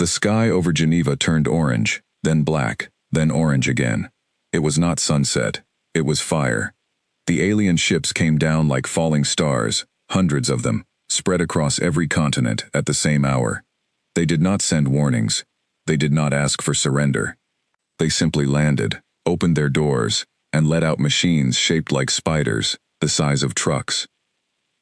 The sky over Geneva turned orange, then black, then orange again. It was not sunset. It was fire. The alien ships came down like falling stars, hundreds of them, spread across every continent at the same hour. They did not send warnings. They did not ask for surrender. They simply landed, opened their doors, and let out machines shaped like spiders, the size of trucks.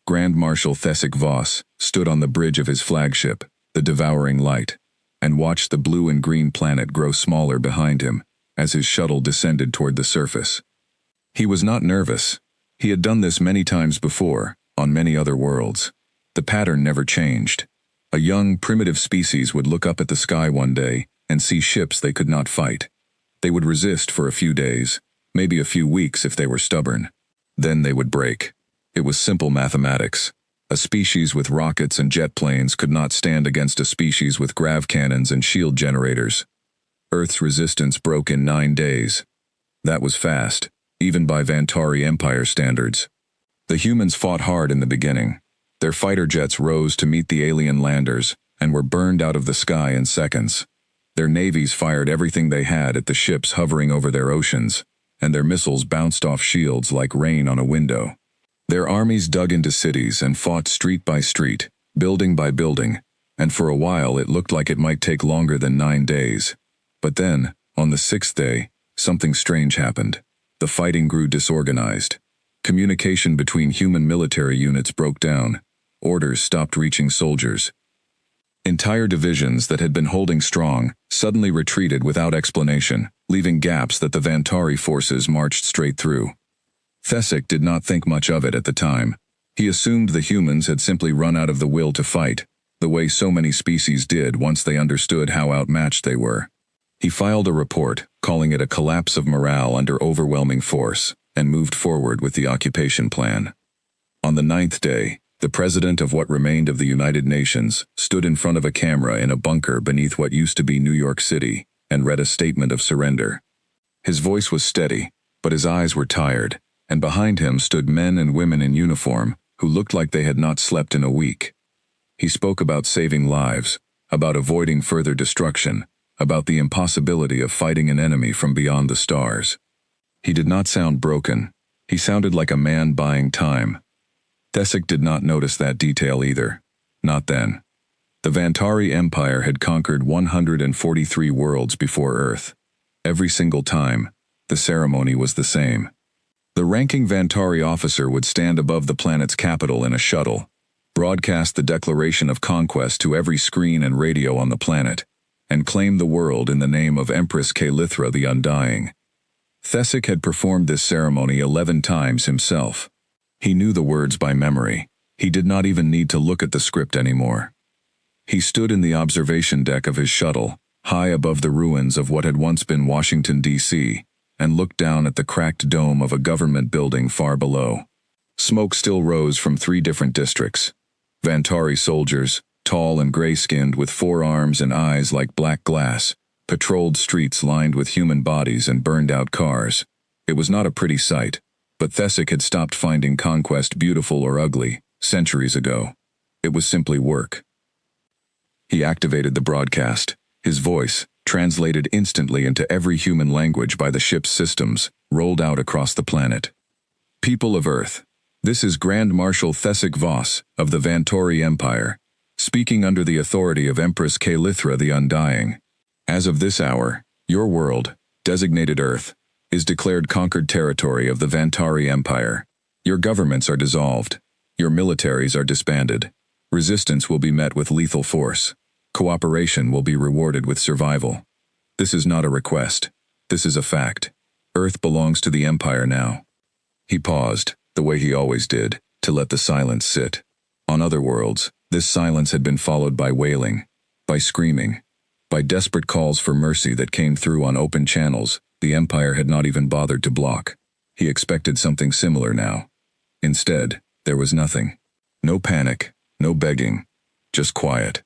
Grand Marshal Thessic Voss stood on the bridge of his flagship, the Devouring Light, and watched the blue and green planet grow smaller behind him as his shuttle descended toward the surface. He was not nervous. He had done this many times before, on many other worlds. The pattern never changed. A young, primitive species would look up at the sky one day and see ships they could not fight. They would resist for a few days, maybe a few weeks if they were stubborn. Then they would break. It was simple mathematics. A species with rockets and jet planes could not stand against a species with grav cannons and shield generators. Earth's resistance broke in 9 days. That was fast, even by Vantari Empire standards. The humans fought hard in the beginning. Their fighter jets rose to meet the alien landers and were burned out of the sky in seconds. Their navies fired everything they had at the ships hovering over their oceans, and their missiles bounced off shields like rain on a window. Their armies dug into cities and fought street by street, building by building, and for a while it looked like it might take longer than 9 days. But then, on the 6th day, something strange happened. The fighting grew disorganized. Communication between human military units broke down. Orders stopped reaching soldiers. Entire divisions that had been holding strong suddenly retreated without explanation, leaving gaps that the Vantari forces marched straight through. Thessic did not think much of it at the time. He assumed the humans had simply run out of the will to fight, the way so many species did once they understood how outmatched they were. He filed a report, calling it a collapse of morale under overwhelming force, and moved forward with the occupation plan. On the 9th day, the president of what remained of the United Nations stood in front of a camera in a bunker beneath what used to be New York City and read a statement of surrender. His voice was steady, but his eyes were tired, and behind him stood men and women in uniform who looked like they had not slept in a week. He spoke about saving lives, about avoiding further destruction, about the impossibility of fighting an enemy from beyond the stars. He did not sound broken. He sounded like a man buying time. Thessic did not notice that detail either. Not then. The Vantari Empire had conquered 143 worlds before Earth. Every single time, the ceremony was the same. The ranking Vantari officer would stand above the planet's capital in a shuttle, broadcast the declaration of conquest to every screen and radio on the planet, and claim the world in the name of Empress Kalithra the Undying. Thessic had performed this ceremony 11 times himself. He knew the words by memory. He did not even need to look at the script anymore. He stood in the observation deck of his shuttle, high above the ruins of what had once been Washington, D.C., and looked down at the cracked dome of a government building far below. Smoke still rose from 3 different districts. Vantari soldiers, tall and gray-skinned with 4 arms and eyes like black glass, patrolled streets lined with human bodies and burned-out cars. It was not a pretty sight, but Thessic had stopped finding conquest beautiful or ugly centuries ago. It was simply work. He activated the broadcast. His voice, translated instantly into every human language by the ship's systems, rolled out across the planet. People of Earth, this is Grand Marshal Thessic Voss of the Vantari Empire, speaking under the authority of Empress Kalithra the Undying. As of this hour, your world, designated Earth, is declared conquered territory of the Vantari Empire. Your governments are dissolved. Your militaries are disbanded. Resistance will be met with lethal force. Cooperation will be rewarded with survival. This is not a request. This is a fact. Earth belongs to the Empire now. He paused, the way he always did, to let the silence sit. On other worlds, this silence had been followed by wailing, by screaming, by desperate calls for mercy that came through on open channels the Empire had not even bothered to block. He expected something similar now. Instead, there was nothing. No panic, no begging, just quiet.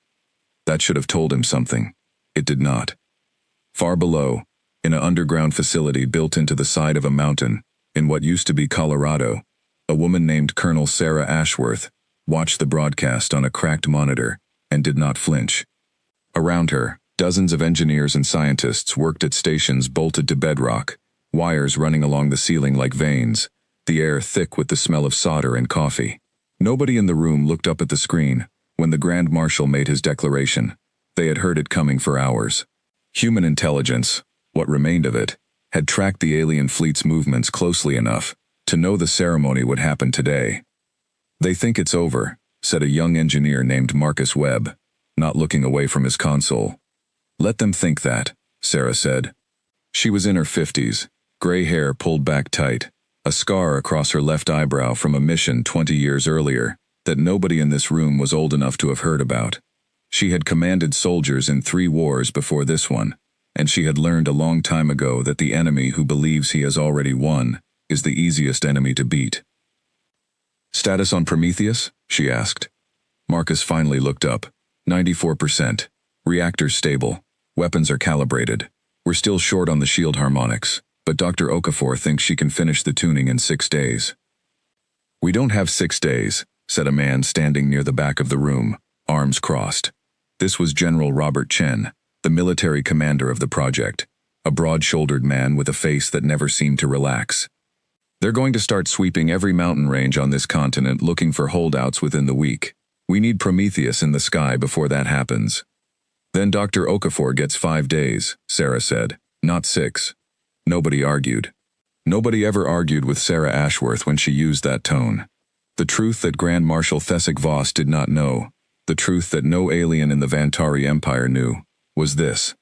That should have told him something. It did not. Far below, in an underground facility built into the side of a mountain, in what used to be Colorado, a woman named Colonel Sarah Ashworth watched the broadcast on a cracked monitor and did not flinch. Around her, Dozens of engineers and scientists worked at stations bolted to bedrock, wires running along the ceiling like veins, the air thick with the smell of solder and coffee. Nobody in the room looked up at the screen when the Grand Marshal made his declaration. They had heard it coming for hours. Human intelligence, what remained of it, had tracked the alien fleet's movements closely enough to know the ceremony would happen today. "They think it's over," said a young engineer named Marcus Webb, not looking away from his console. "Let them think that," Sarah said. She was in her 50s, gray hair pulled back tight, a scar across her left eyebrow from a mission 20 years earlier that nobody in this room was old enough to have heard about. She had commanded soldiers in 3 wars before this one, and she had learned a long time ago that the enemy who believes he has already won is the easiest enemy to beat. "Status on Prometheus?" she asked. Marcus finally looked up. 94%. Reactors stable. Weapons are calibrated. We're still short on the shield harmonics, but Dr. Okafor thinks she can finish the tuning in 6 days. "We don't have 6 days," said a man standing near the back of the room, arms crossed. This was General Robert Chen, the military commander of the project, a broad-shouldered man with a face that never seemed to relax. "They're going to start sweeping every mountain range on this continent looking for holdouts within the week. We need Prometheus in the sky before that happens." "Then Dr. Okafor gets 5 days," Sarah said, "not 6. Nobody argued. Nobody ever argued with Sarah Ashworth when she used that tone. The truth that Grand Marshal Thesic Voss did not know, the truth that no alien in the Vantari Empire knew, was this: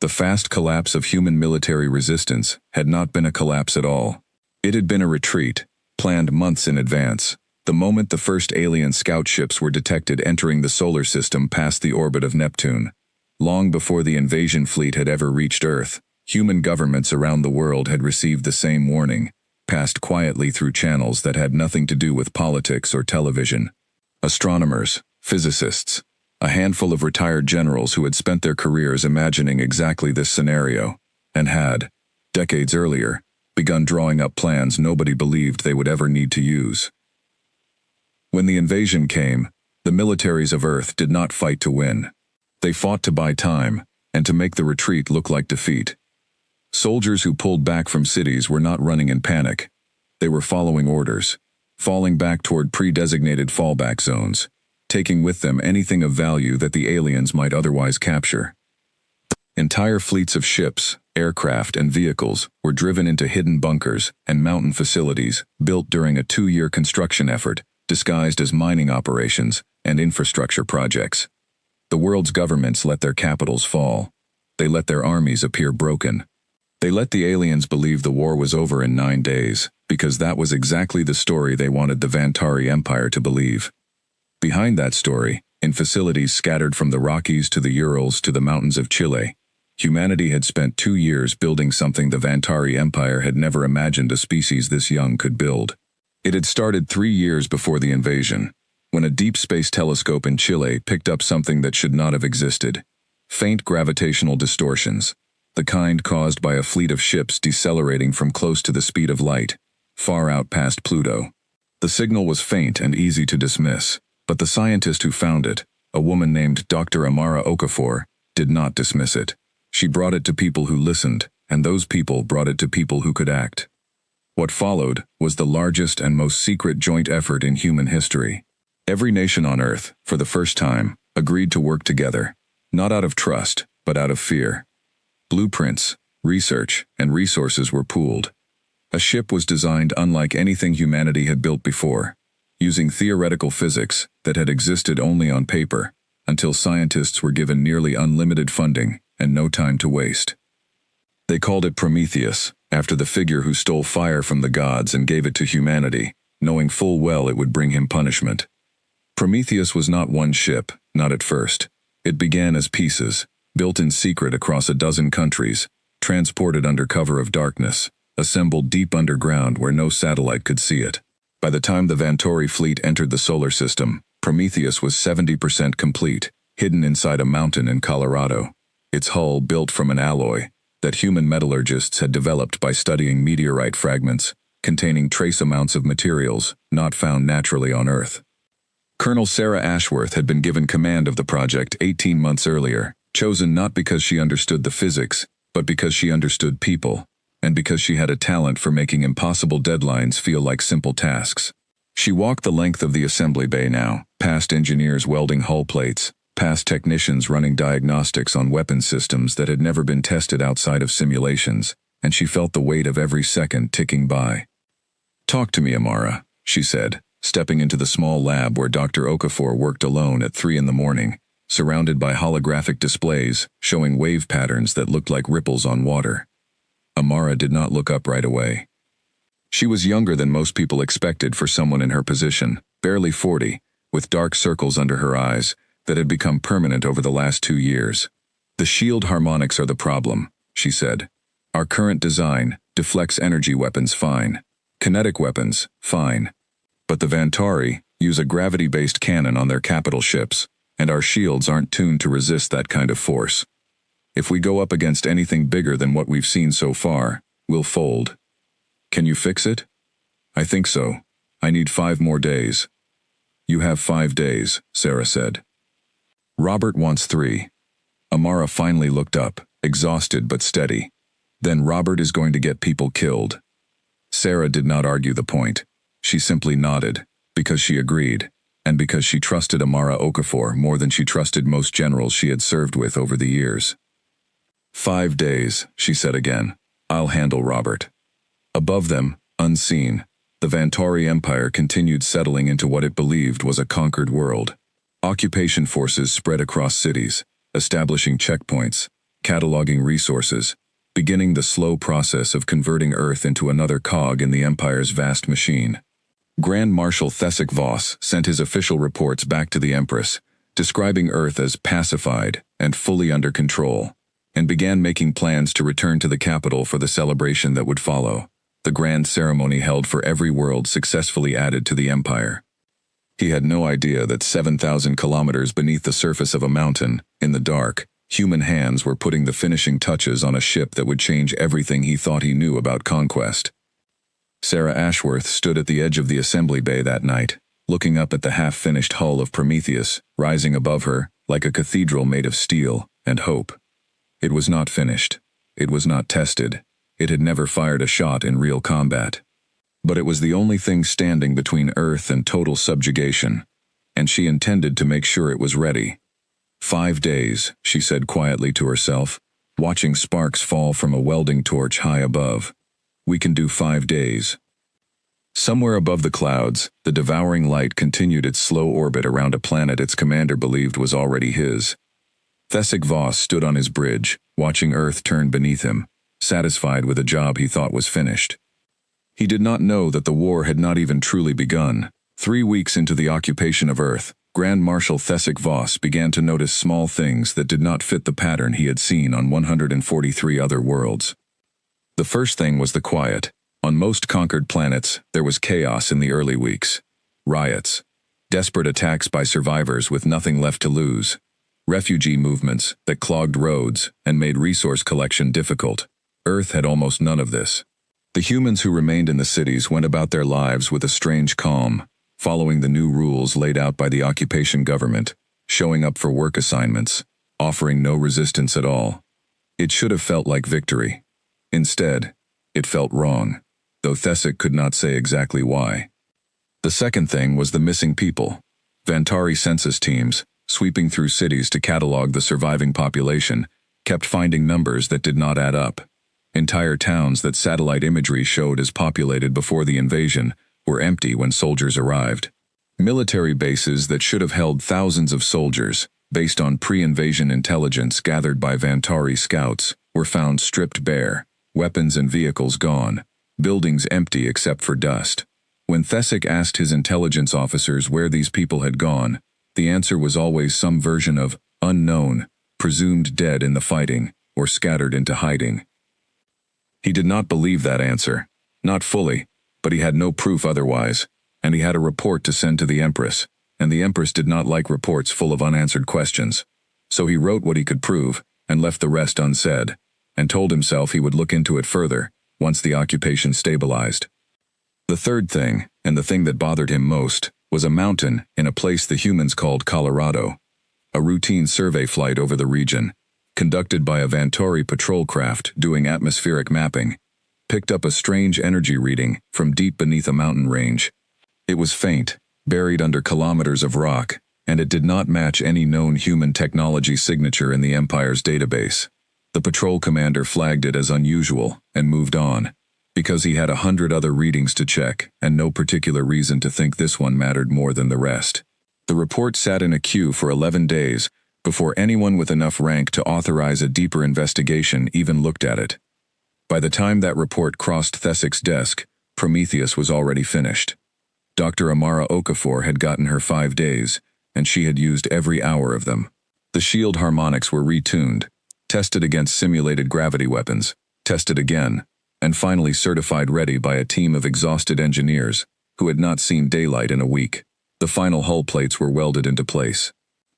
the fast collapse of human military resistance had not been a collapse at all. It had been a retreat, planned months in advance, the moment the first alien scout ships were detected entering the solar system past the orbit of Neptune. Long before the invasion fleet had ever reached Earth, human governments around the world had received the same warning, passed quietly through channels that had nothing to do with politics or television. Astronomers, physicists, a handful of retired generals who had spent their careers imagining exactly this scenario, and had, decades earlier, begun drawing up plans nobody believed they would ever need to use. When the invasion came, the militaries of Earth did not fight to win. They fought to buy time, and to make the retreat look like defeat. Soldiers who pulled back from cities were not running in panic. They were following orders, falling back toward pre-designated fallback zones, taking with them anything of value that the aliens might otherwise capture. Entire fleets of ships, aircraft, and vehicles were driven into hidden bunkers and mountain facilities built during a 2-year construction effort, disguised as mining operations and infrastructure projects. The world's governments let their capitals fall. They let their armies appear broken. They let the aliens believe the war was over in 9 days, because that was exactly the story they wanted the Vantari Empire to believe. Behind that story, in facilities scattered from the Rockies to the Urals to the mountains of Chile, humanity had spent 2 years building something the Vantari Empire had never imagined a species this young could build. It had started 3 years before the invasion, when a deep space telescope in Chile picked up something that should not have existed: faint gravitational distortions, the kind caused by a fleet of ships decelerating from close to the speed of light, far out past Pluto. The signal was faint and easy to dismiss, but the scientist who found it, a woman named Dr. Amara Okafor, did not dismiss it. She brought it to people who listened, and those people brought it to people who could act. What followed was the largest and most secret joint effort in human history. Every nation on Earth, for the first time, agreed to work together, not out of trust, but out of fear. Blueprints, research, and resources were pooled. A ship was designed unlike anything humanity had built before, using theoretical physics that had existed only on paper, until scientists were given nearly unlimited funding and no time to waste. They called it Prometheus, after the figure who stole fire from the gods and gave it to humanity, knowing full well it would bring him punishment. Prometheus was not one ship, not at first. It began as pieces, built in secret across a dozen countries, transported under cover of darkness, assembled deep underground where no satellite could see it. By the time the Vantari fleet entered the solar system, Prometheus was 70% complete, hidden inside a mountain in Colorado, its hull built from an alloy that human metallurgists had developed by studying meteorite fragments containing trace amounts of materials not found naturally on Earth. Colonel Sarah Ashworth had been given command of the project 18 months earlier. Chosen not because she understood the physics, but because she understood people, and because she had a talent for making impossible deadlines feel like simple tasks. She walked the length of the assembly bay now, past engineers welding hull plates, past technicians running diagnostics on weapon systems that had never been tested outside of simulations, and she felt the weight of every second ticking by. "Talk to me, Amara," she said, stepping into the small lab where Dr. Okafor worked alone at 3 in the morning, surrounded by holographic displays showing wave patterns that looked like ripples on water. Amara did not look up right away. She was younger than most people expected for someone in her position, barely 40, with dark circles under her eyes that had become permanent over the last 2 years. "The shield harmonics are the problem," she said. "Our current design deflects energy weapons fine. Kinetic weapons, fine. But the Vantari use a gravity-based cannon on their capital ships, and our shields aren't tuned to resist that kind of force. If we go up against anything bigger than what we've seen so far, we'll fold. Can you fix it?" "I think so. I need 5 more days." "You have 5 days," Sarah said. "Robert wants 3. Amara finally looked up, exhausted but steady. "Then Robert is going to get people killed." Sarah did not argue the point. She simply nodded, because she agreed, and because she trusted Amara Okafor more than she trusted most generals she had served with over the years. "5 days," she said again. "I'll handle Robert." Above them, unseen, the Vantari Empire continued settling into what it believed was a conquered world. Occupation forces spread across cities, establishing checkpoints, cataloging resources, beginning the slow process of converting Earth into another cog in the Empire's vast machine. Grand Marshal Thesek Voss sent his official reports back to the Empress, describing Earth as pacified and fully under control, and began making plans to return to the capital for the celebration that would follow, the grand ceremony held for every world successfully added to the Empire. He had no idea that 7,000 kilometers beneath the surface of a mountain, in the dark, human hands were putting the finishing touches on a ship that would change everything he thought he knew about conquest. Sarah Ashworth stood at the edge of the assembly bay that night, looking up at the half-finished hull of Prometheus, rising above her, like a cathedral made of steel and hope. It was not finished. It was not tested. It had never fired a shot in real combat. But it was the only thing standing between Earth and total subjugation, and she intended to make sure it was ready. 5 days, she said quietly to herself, watching sparks fall from a welding torch high above. "We can do 5 days." Somewhere above the clouds, the devouring light continued its slow orbit around a planet its commander believed was already his. Thesek Voss stood on his bridge, watching Earth turn beneath him, satisfied with a job he thought was finished. He did not know that the war had not even truly begun. 3 weeks into the occupation of Earth, Grand Marshal Thesek Voss began to notice small things that did not fit the pattern he had seen on 143 other worlds. The first thing was the quiet. On most conquered planets, there was chaos in the early weeks. Riots, desperate attacks by survivors with nothing left to lose, refugee movements that clogged roads and made resource collection difficult. Earth had almost none of this. The humans who remained in the cities went about their lives with a strange calm, following the new rules laid out by the occupation government, showing up for work assignments, offering no resistance at all. It should have felt like victory. Instead, it felt wrong, though Thesek could not say exactly why. The second thing was the missing people. Vantari census teams, sweeping through cities to catalog the surviving population, kept finding numbers that did not add up. Entire towns that satellite imagery showed as populated before the invasion were empty when soldiers arrived. Military bases that should have held thousands of soldiers, based on pre-invasion intelligence gathered by Vantari scouts, were found stripped bare, weapons and vehicles gone, buildings empty except for dust. When Thesek asked his intelligence officers where these people had gone, the answer was always some version of unknown, presumed dead in the fighting, or scattered into hiding. He did not believe that answer. Not fully, but he had no proof otherwise, and he had a report to send to the Empress, and the Empress did not like reports full of unanswered questions. So he wrote what he could prove, and left the rest unsaid, and told himself he would look into it further, once the occupation stabilized. The third thing, and the thing that bothered him most, was a mountain in a place the humans called Colorado. A routine survey flight over the region, conducted by a Vantori patrol craft doing atmospheric mapping, picked up a strange energy reading from deep beneath a mountain range. It was faint, buried under kilometers of rock, and it did not match any known human technology signature in the Empire's database. The patrol commander flagged it as unusual and moved on, because he had 100 other readings to check and no particular reason to think this one mattered more than the rest. The report sat in a queue for 11 days before anyone with enough rank to authorize a deeper investigation even looked at it. By the time that report crossed Thesic's desk, Prometheus was already finished. Dr. Amara Okafor had gotten her 5 days, and she had used every hour of them. The shield harmonics were retuned, tested against simulated gravity weapons, tested again, and finally certified ready by a team of exhausted engineers who had not seen daylight in a week. The final hull plates were welded into place.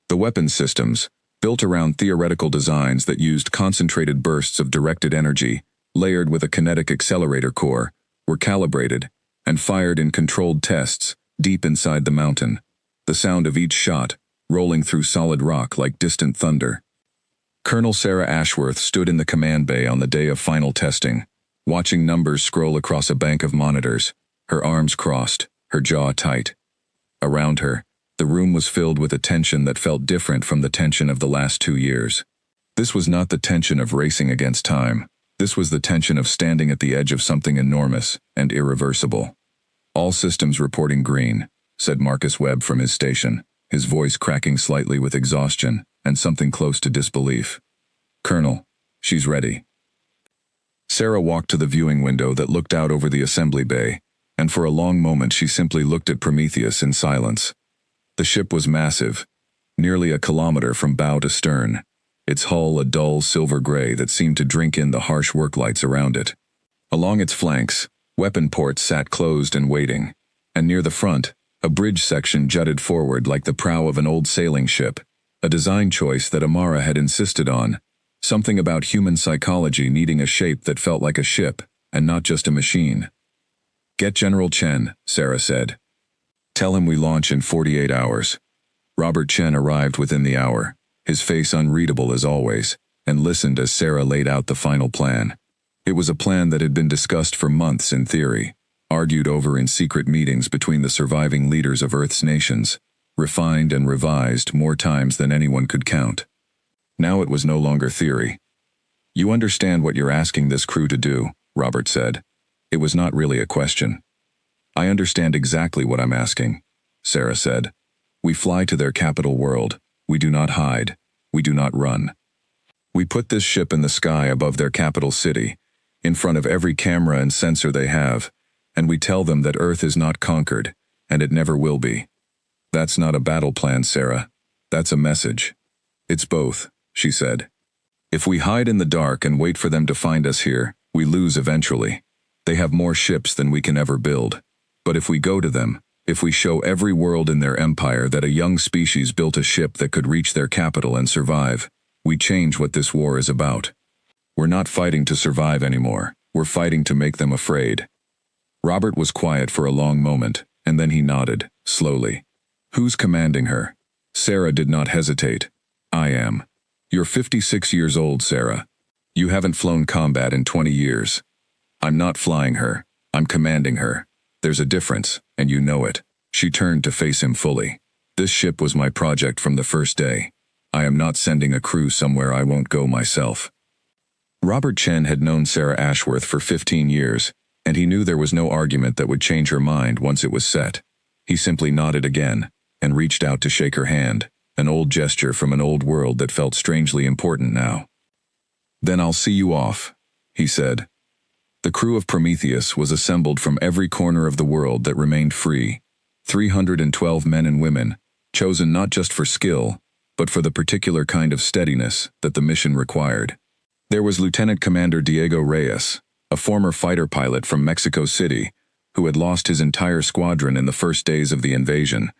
The weapons systems, built around theoretical designs that used concentrated bursts of directed energy, layered with a kinetic accelerator core, were calibrated and fired in controlled tests deep inside the mountain, the sound of each shot rolling through solid rock like distant thunder. Colonel Sarah Ashworth stood in the command bay on the day of final testing, watching numbers scroll across a bank of monitors, her arms crossed, her jaw tight. Around her, the room was filled with a tension that felt different from the tension of the last 2 years. This was not the tension of racing against time. This was the tension of standing at the edge of something enormous and irreversible. "All systems reporting green," said Marcus Webb from his station, his voice cracking slightly with exhaustion and something close to disbelief. "Colonel, she's ready." Sarah walked to the viewing window that looked out over the assembly bay, and for a long moment she simply looked at Prometheus in silence. The ship was massive, nearly a kilometer from bow to stern, its hull a dull silver gray that seemed to drink in the harsh work lights around it. Along its flanks, weapon ports sat closed and waiting, and near the front, a bridge section jutted forward like the prow of an old sailing ship, a design choice that Amara had insisted on, something about human psychology needing a shape that felt like a ship, and not just a machine. "Get General Chen," Sarah said. "Tell him we launch in 48 hours." Robert Chen arrived within the hour, his face unreadable as always, and listened as Sarah laid out the final plan. It was a plan that had been discussed for months in theory, argued over in secret meetings between the surviving leaders of Earth's nations, refined and revised more times than anyone could count. Now it was no longer theory. "You understand what you're asking this crew to do," Robert said. It was not really a question. "I understand exactly what I'm asking," Sarah said. "We fly to their capital world. We do not hide. We do not run. We put this ship in the sky above their capital city, in front of every camera and sensor they have, and we tell them that Earth is not conquered, and it never will be." "That's not a battle plan, Sarah. That's a message." "It's both," she said. "If we hide in the dark and wait for them to find us here, we lose eventually. They have more ships than we can ever build. But if we go to them, if we show every world in their empire that a young species built a ship that could reach their capital and survive, we change what this war is about. We're not fighting to survive anymore. We're fighting to make them afraid." Robert was quiet for a long moment, and then he nodded, slowly. "Who's commanding her?" Sarah did not hesitate. "I am." "You're 56 years old, Sarah. You haven't flown combat in 20 years. I'm not flying her. I'm commanding her. There's a difference, and you know it." She turned to face him fully. "This ship was my project from the first day. I am not sending a crew somewhere I won't go myself." Robert Chen had known Sarah Ashworth for 15 years, and he knew there was no argument that would change her mind once it was set. He simply nodded again, and reached out to shake her hand, an old gesture from an old world that felt strangely important now. "Then I'll see you off," he said. The crew of Prometheus was assembled from every corner of the world that remained free, 312 men and women, chosen not just for skill, but for the particular kind of steadiness that the mission required. There was Lieutenant Commander Diego Reyes, a former fighter pilot from Mexico City, who had lost his entire squadron in the first days of the invasion,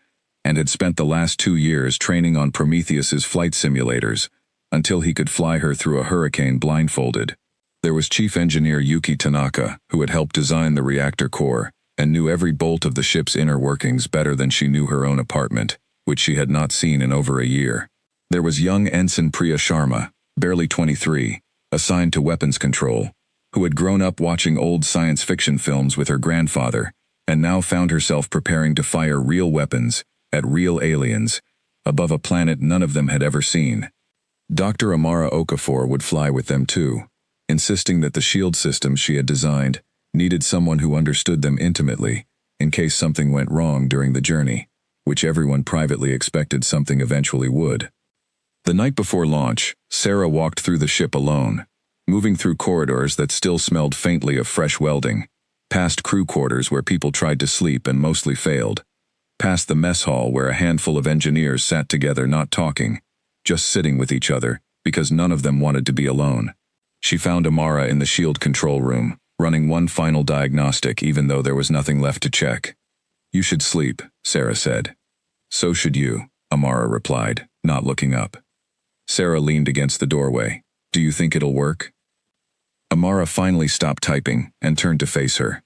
and had spent the last 2 years training on Prometheus's flight simulators, until he could fly her through a hurricane blindfolded. There was Chief Engineer Yuki Tanaka, who had helped design the reactor core, and knew every bolt of the ship's inner workings better than she knew her own apartment, which she had not seen in over a year. There was young Ensign Priya Sharma, barely 23, assigned to weapons control, who had grown up watching old science fiction films with her grandfather, and now found herself preparing to fire real weapons at real aliens, above a planet none of them had ever seen. Dr. Amara Okafor would fly with them too, insisting that the shield system she had designed needed someone who understood them intimately, in case something went wrong during the journey, which everyone privately expected something eventually would. The night before launch, Sarah walked through the ship alone, moving through corridors that still smelled faintly of fresh welding, past crew quarters where people tried to sleep and mostly failed, past the mess hall where a handful of engineers sat together not talking, just sitting with each other because none of them wanted to be alone. She found Amara in the shield control room, running one final diagnostic even though there was nothing left to check. "You should sleep," Sarah said. "So should you," Amara replied, not looking up. Sarah leaned against the doorway. "Do you think it'll work?" Amara finally stopped typing and turned to face her.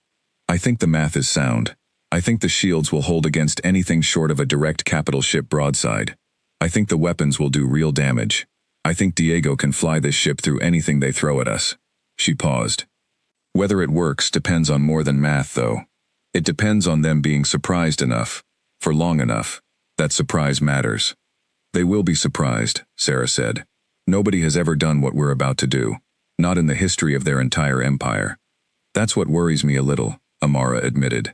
"I think the math is sound. I think the shields will hold against anything short of a direct capital ship broadside. I think the weapons will do real damage. I think Diego can fly this ship through anything they throw at us." She paused. "Whether it works depends on more than math, though. It depends on them being surprised enough, for long enough, that surprise matters." "They will be surprised," Sarah said. "Nobody has ever done what we're about to do, not in the history of their entire empire." "That's what worries me a little," Amara admitted.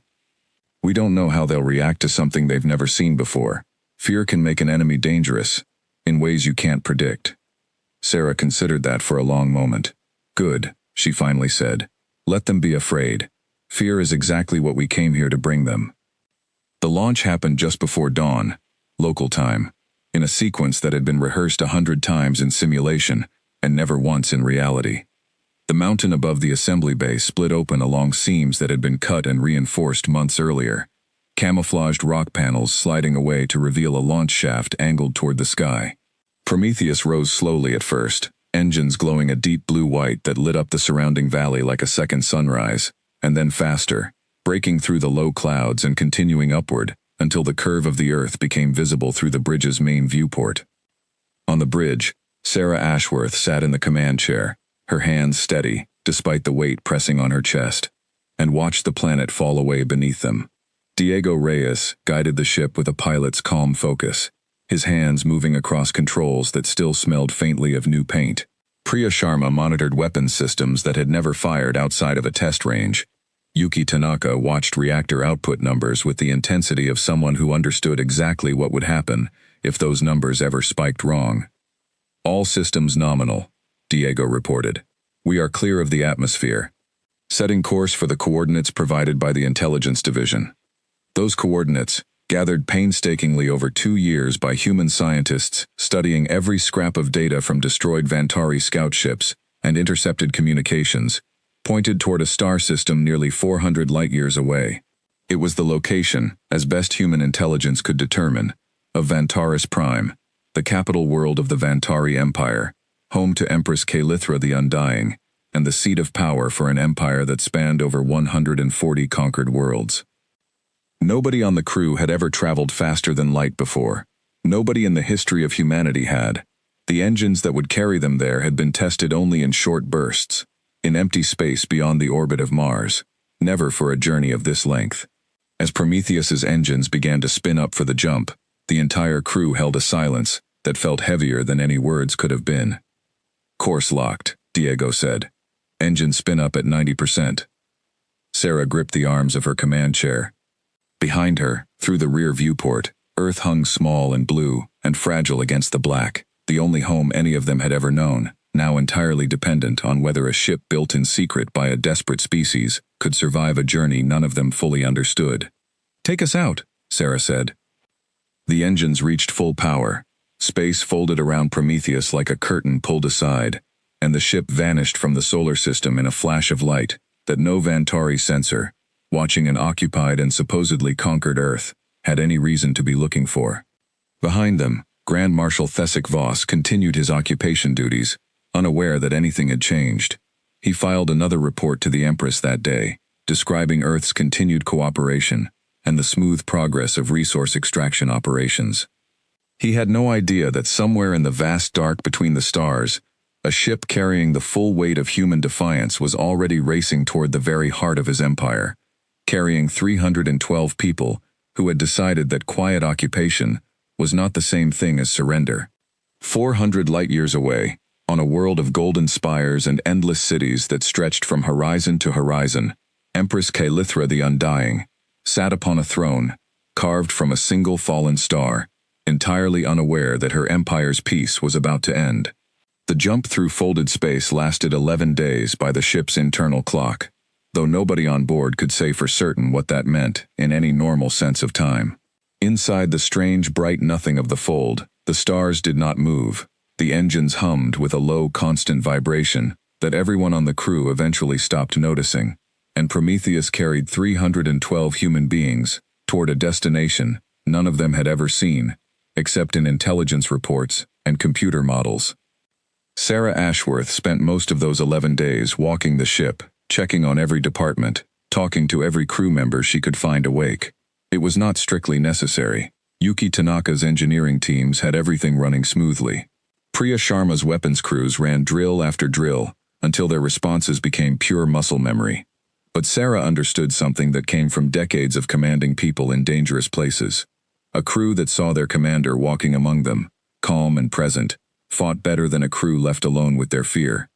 "We don't know how they'll react to something they've never seen before. Fear can make an enemy dangerous, in ways you can't predict." Sarah considered that for a long moment. "Good," she finally said. "Let them be afraid. Fear is exactly what we came here to bring them." The launch happened just before dawn, local time, in a sequence that had been rehearsed 100 times in simulation and never once in reality. The mountain above the assembly base split open along seams that had been cut and reinforced months earlier, camouflaged rock panels sliding away to reveal a launch shaft angled toward the sky. Prometheus rose slowly at first, engines glowing a deep blue-white that lit up the surrounding valley like a second sunrise, and then faster, breaking through the low clouds and continuing upward until the curve of the Earth became visible through the bridge's main viewport. On the bridge, Sarah Ashworth sat in the command chair, her hands steady, despite the weight pressing on her chest, and watched the planet fall away beneath them. Diego Reyes guided the ship with a pilot's calm focus, his hands moving across controls that still smelled faintly of new paint. Priya Sharma monitored weapons systems that had never fired outside of a test range. Yuki Tanaka watched reactor output numbers with the intensity of someone who understood exactly what would happen if those numbers ever spiked wrong. "All systems nominal," Diego reported. "We are clear of the atmosphere. Setting course for the coordinates provided by the Intelligence Division." Those coordinates, gathered painstakingly over 2 years by human scientists studying every scrap of data from destroyed Vantari scout ships and intercepted communications, pointed toward a star system nearly 400 light-years away. It was the location, as best human intelligence could determine, of Vantaris Prime, the capital world of the Vantari Empire, home to Empress Kalithra the Undying, and the seat of power for an empire that spanned over 140 conquered worlds. Nobody on the crew had ever traveled faster than light before. Nobody in the history of humanity had. The engines that would carry them there had been tested only in short bursts, in empty space beyond the orbit of Mars, never for a journey of this length. As Prometheus's engines began to spin up for the jump, the entire crew held a silence that felt heavier than any words could have been. "Course locked," Diego said. "Engine spin up at 90%. Sarah gripped the arms of her command chair. Behind her, through the rear viewport, Earth hung small and blue and fragile against the black, the only home any of them had ever known, now entirely dependent on whether a ship built in secret by a desperate species could survive a journey none of them fully understood. "Take us out," Sarah said. The engines reached full power. Space folded around Prometheus like a curtain pulled aside, and the ship vanished from the solar system in a flash of light that no Vantari sensor, watching an occupied and supposedly conquered Earth, had any reason to be looking for. Behind them, Grand Marshal Thesic Voss continued his occupation duties, unaware that anything had changed. He filed another report to the Empress that day, describing Earth's continued cooperation and the smooth progress of resource extraction operations. He had no idea that somewhere in the vast dark between the stars, A ship carrying the full weight of human defiance was already racing toward the very heart of his empire, carrying 312 people who had decided that quiet occupation was not the same thing as surrender. 400 light-years away, on a world of golden spires and endless cities that stretched from horizon to horizon, Empress Calithra the Undying sat upon a throne, carved from a single fallen star, entirely unaware that her empire's peace was about to end. The jump through folded space lasted 11 days by the ship's internal clock, though nobody on board could say for certain what that meant in any normal sense of time. Inside the strange bright nothing of the fold, the stars did not move. The engines hummed with a low, constant vibration that everyone on the crew eventually stopped noticing, and Prometheus carried 312 human beings toward a destination none of them had ever seen, except in intelligence reports and computer models. Sarah Ashworth spent most of those 11 days walking the ship, checking on every department, talking to every crew member she could find awake. It was not strictly necessary. Yuki Tanaka's engineering teams had everything running smoothly. Priya Sharma's weapons crews ran drill after drill until their responses became pure muscle memory. But Sarah understood something that came from decades of commanding people in dangerous places. A crew that saw their commander walking among them, calm and present, fought better than a crew left alone with their fear.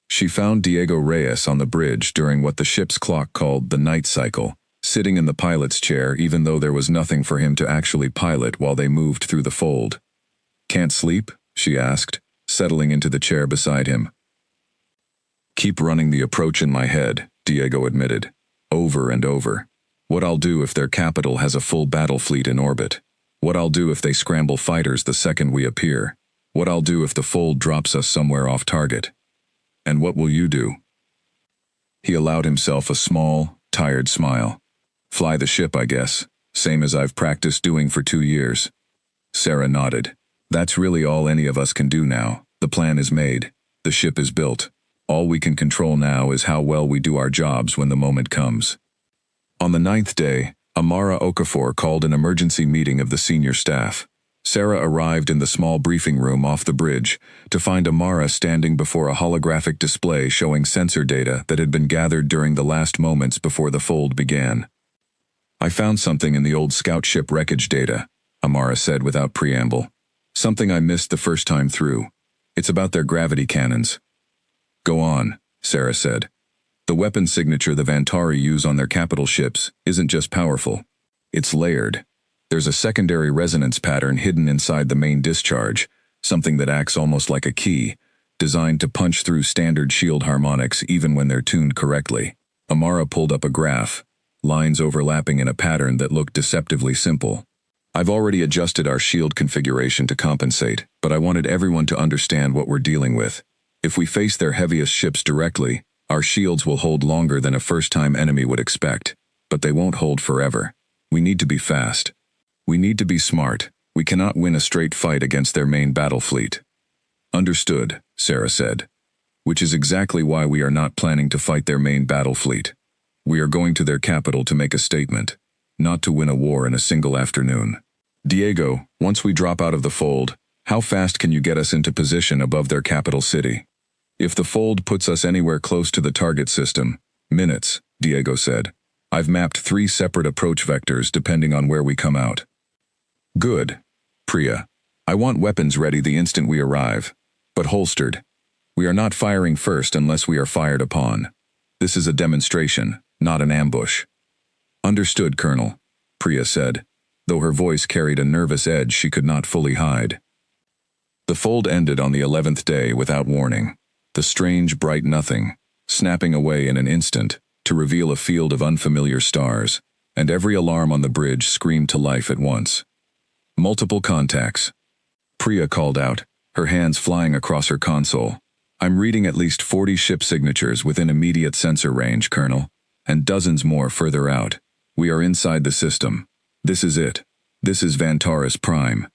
She found Diego Reyes on the bridge during what the ship's clock called the night cycle, sitting in the pilot's chair even though there was nothing for him to actually pilot while they moved through the fold. "Can't sleep?" she asked, settling into the chair beside him. "Keep running the approach in my head," Diego admitted, over and over. "What I'll do if their capital has a full battle fleet in orbit. What I'll do if they scramble fighters the second we appear. What I'll do if the fold drops us somewhere off target. And what will you do?" He allowed himself a small, tired smile. "Fly the ship, I guess, same as I've practiced doing for 2 years." Sarah nodded. "That's really all any of us can do now. The plan is made. The ship is built. All we can control now is how well we do our jobs when the moment comes." On the 9th day, Amara Okafor called an emergency meeting of the senior staff. Sarah arrived in the small briefing room off the bridge to find Amara standing before a holographic display showing sensor data that had been gathered during the last moments before the fold began. "I found something in the old scout ship wreckage data," Amara said without preamble. "Something I missed the first time through. It's about their gravity cannons." "Go on," Sarah said. "The weapon signature the Vantari use on their capital ships isn't just powerful. It's layered. There's a secondary resonance pattern hidden inside the main discharge, something that acts almost like a key, designed to punch through standard shield harmonics even when they're tuned correctly." Amara pulled up a graph, lines overlapping in a pattern that looked deceptively simple. "I've already adjusted our shield configuration to compensate, but I wanted everyone to understand what we're dealing with. If we face their heaviest ships directly, our shields will hold longer than a first-time enemy would expect, but they won't hold forever. We need to be fast. We need to be smart. We cannot win a straight fight against their main battle fleet." "Understood," Sarah said. "Which is exactly why we are not planning to fight their main battle fleet. We are going to their capital to make a statement, not to win a war in a single afternoon." "Diego, once we drop out of the fold, how fast can you get us into position above their capital city?" "If the fold puts us anywhere close to the target system, minutes," Diego said. "I've mapped 3 separate approach vectors depending on where we come out." "Good. Priya, I want weapons ready the instant we arrive, but holstered. We are not firing first unless we are fired upon. This is a demonstration, not an ambush." "Understood, Colonel," Priya said, though her voice carried a nervous edge she could not fully hide. The fold ended on the 11th day without warning, the strange bright nothing, snapping away in an instant to reveal a field of unfamiliar stars, and every alarm on the bridge screamed to life at once. "Multiple contacts," Priya called out, her hands flying across her console. "I'm reading at least 40 ship signatures within immediate sensor range, Colonel, and dozens more further out. We are inside the system. This is it. This is Vantaris Prime."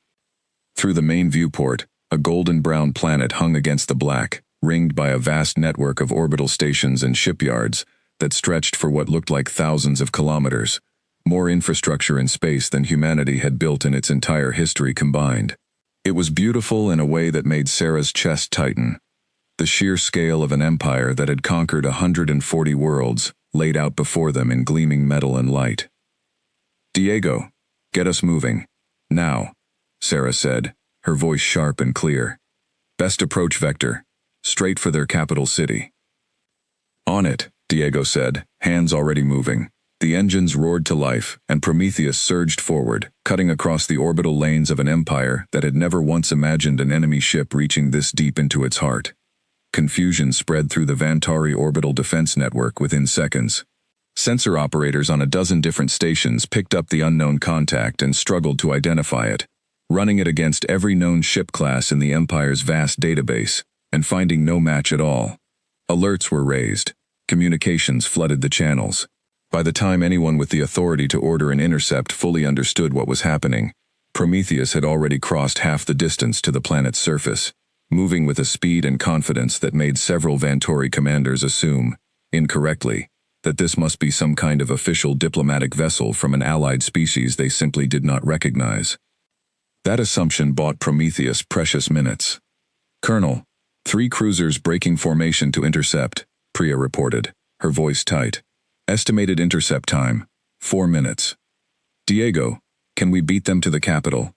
Through the main viewport, a golden-brown planet hung against the black, ringed by a vast network of orbital stations and shipyards that stretched for what looked like thousands of kilometers, more infrastructure in space than humanity had built in its entire history combined. It was beautiful in a way that made Sarah's chest tighten. the sheer scale of an empire that had conquered 140 worlds laid out before them in gleaming metal and light. "Diego, get us moving. Now," Sarah said, her voice sharp and clear. "Best approach vector. Straight for their capital city." "On it," Diego said, hands already moving. The engines roared to life, and Prometheus surged forward, cutting across the orbital lanes of an empire that had never once imagined an enemy ship reaching this deep into its heart. Confusion spread through the Vantari orbital defense network within seconds. Sensor operators on a dozen different stations picked up the unknown contact and struggled to identify it, running it against every known ship class in the Empire's vast database, and finding no match at all. Alerts were raised. Communications flooded the channels. By the time anyone with the authority to order an intercept fully understood what was happening, Prometheus had already crossed half the distance to the planet's surface, moving with a speed and confidence that made several Vantari commanders assume, incorrectly, that this must be some kind of official diplomatic vessel from an allied species they simply did not recognize. That assumption bought Prometheus precious minutes. "Colonel, 3 cruisers breaking formation to intercept," Priya reported, her voice tight. "Estimated intercept time, 4 minutes. Diego, can we beat them to the capital?"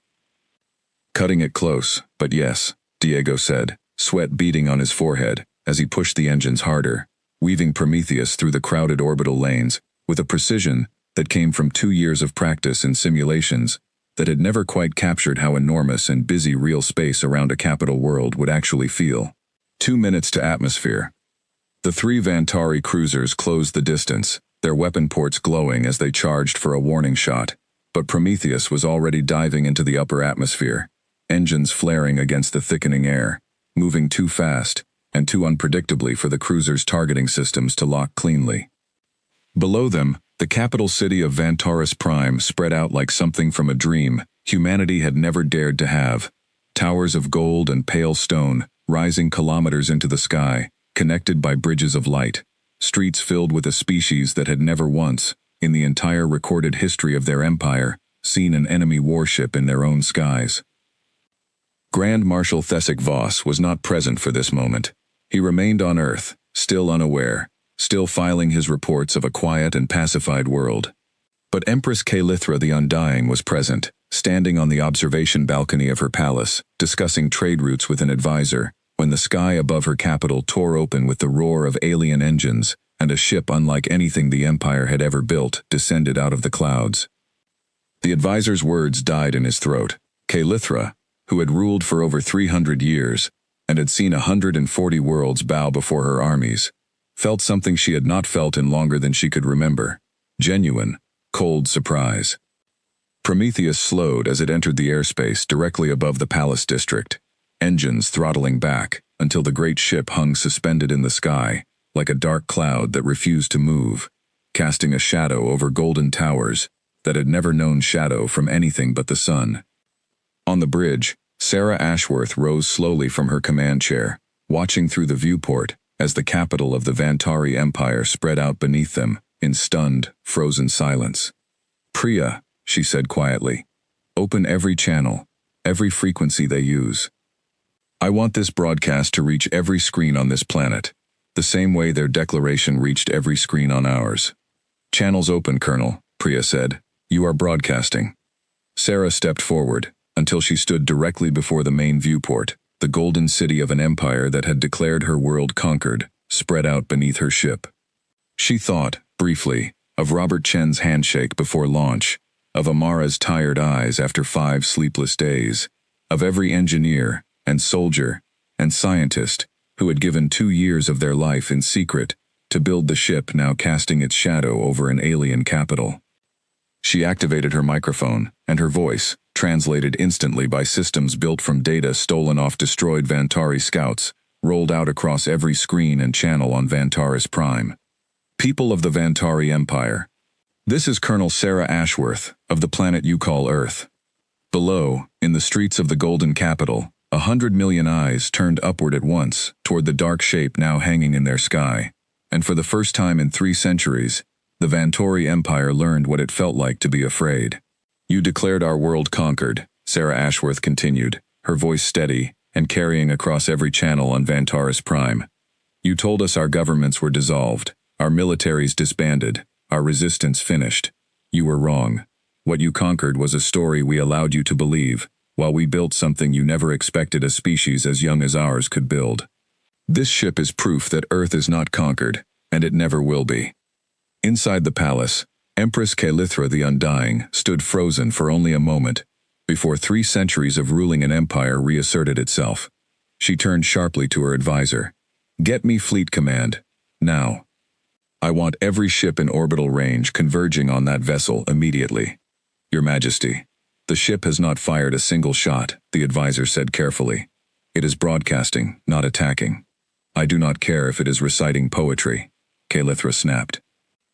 "Cutting it close, but yes," Diego said, sweat beading on his forehead as he pushed the engines harder, weaving Prometheus through the crowded orbital lanes with a precision that came from 2 years of practice in simulations that had never quite captured how enormous and busy real space around a capital world would actually feel. 2 minutes to atmosphere. The 3 Vantari cruisers closed the distance, their weapon ports glowing as they charged for a warning shot, but Prometheus was already diving into the upper atmosphere, engines flaring against the thickening air, moving too fast and too unpredictably for the cruiser's targeting systems to lock cleanly. Below them, the capital city of Vantaris Prime spread out like something from a dream humanity had never dared to have. Towers of gold and pale stone, rising kilometers into the sky, connected by bridges of light, streets filled with a species that had never once, in the entire recorded history of their empire, seen an enemy warship in their own skies. Grand Marshal Thesic Voss was not present for this moment. He remained on Earth, still unaware, still filing his reports of a quiet and pacified world. But Empress Kalithra the Undying was present, standing on the observation balcony of her palace, discussing trade routes with an advisor, when the sky above her capital tore open with the roar of alien engines, and a ship unlike anything the Empire had ever built descended out of the clouds. The advisor's words died in his throat. Kalithra, who had ruled for over 300 years, and had seen 140 worlds bow before her armies, felt something she had not felt in longer than she could remember. Genuine, cold surprise. Prometheus slowed as it entered the airspace directly above the palace district, engines throttling back until the great ship hung suspended in the sky, like a dark cloud that refused to move, casting a shadow over golden towers that had never known shadow from anything but the sun. On the bridge, Sarah Ashworth rose slowly from her command chair, watching through the viewport as the capital of the Vantari Empire spread out beneath them in stunned, frozen silence. "Priya," she said quietly, "open every channel, every frequency they use. I want this broadcast to reach every screen on this planet, the same way their declaration reached every screen on ours." "Channels open, Colonel," Priya said. "You are broadcasting." Sarah stepped forward until she stood directly before the main viewport, the golden city of an empire that had declared her world conquered, spread out beneath her ship. She thought, briefly, of Robert Chen's handshake before launch, of Amara's tired eyes after 5 sleepless days, of every engineer and soldier and scientist who had given 2 years of their life in secret to build the ship now casting its shadow over an alien capital. She activated her microphone, and her voice, translated instantly by systems built from data stolen off destroyed Vantari scouts, rolled out across every screen and channel on Vantaris Prime. "People of the Vantari Empire, this is Colonel Sarah Ashworth, of the planet you call Earth. Below, in the streets of the Golden Capital, 100 million eyes turned upward at once toward the dark shape now hanging in their sky, and for the first time in 3 centuries, the Vantari Empire learned what it felt like to be afraid. You declared our world conquered," Sarah Ashworth continued, her voice steady and carrying across every channel on Vantaris Prime. You told us our governments were dissolved, our militaries disbanded, our resistance finished. You were wrong. What you conquered was a story we allowed you to believe, while we built something you never expected a species as young as ours could build. This ship is proof that Earth is not conquered, and it never will be. Inside the palace, Empress Calithra the Undying stood frozen for only a moment, before 3 centuries of ruling an empire reasserted itself. She turned sharply to her advisor. Get me fleet command, now. I want every ship in orbital range converging on that vessel immediately. Your Majesty, the ship has not fired a single shot, the advisor said carefully. It is broadcasting, not attacking. I do not care if it is reciting poetry, Calithra snapped.